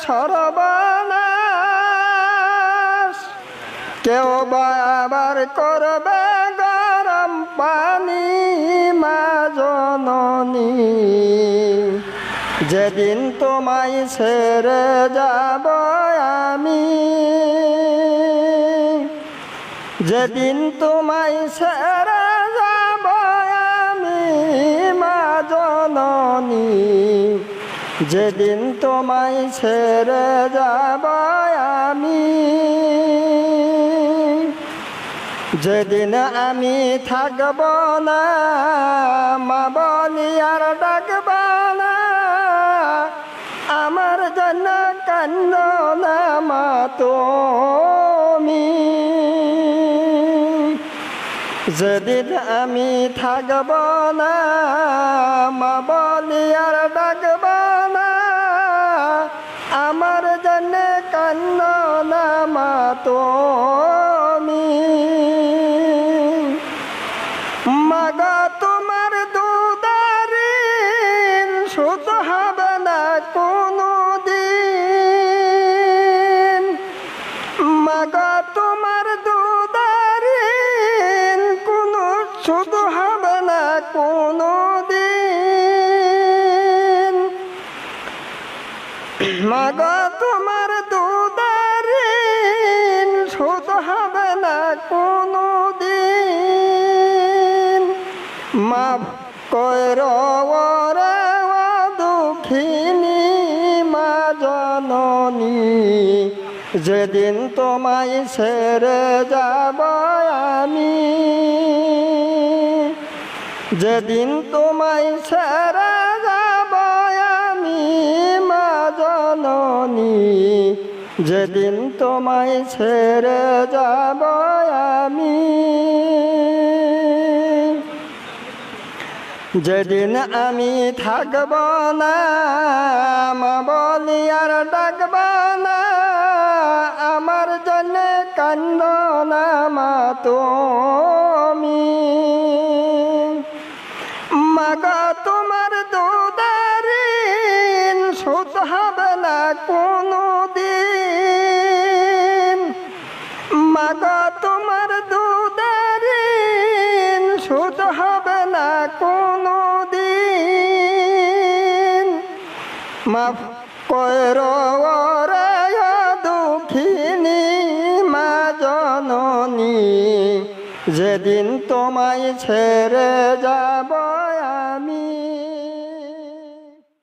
সর্বনাশ। কেউ বা আবার করবে গরম পানি মা জননী। যেদিন তোমায় ছেড়ে যাব আমি, যেদিন তোমায় ছেড়ে যাব আমি মা জননী। যেদিন তোমায় ছেড়ে যাব আমি, যেদিন আমি থাকব না মা বলি আর ডাকব না। আমার জন্য কান্দো না মা তুমি। যেদিন আমি থাকব না মা বলি আর ডাকব না। আমার জন্য কান্দো না মা তুমি। মাগো তোমার দুধারিন শোধ হবে না কোনো দিন। মাগো তোমার দুধারিন কোনো শোধ হবে না কোনো দিন। মাগো তোমার দুধারিন শোধ হবে না কোনো দিন। মাফ করো ওরে ও দুঃখিনী মা জননী। যেদিন তোমায় ছেড়ে যাব আমি, যেদিন তোমায় ছেড়ে যাব আমি মা জননী। যেদিন তোমায় ছেড়ে যাব আমি, যেদিন আমি থাকব না মা বলি আর ডাকব না। আমার জন্য কান্দো না মা তুমি। মাগো তোমার দুধারিন শোধ হবে না কোনো দিন। মাগো তোমার দুধারিন শোধ হবে না কোনো দিন। মাফ করো ওরে ও দুঃখিনী মা জননী। যেদিন তোমায় ছেড়ে যাব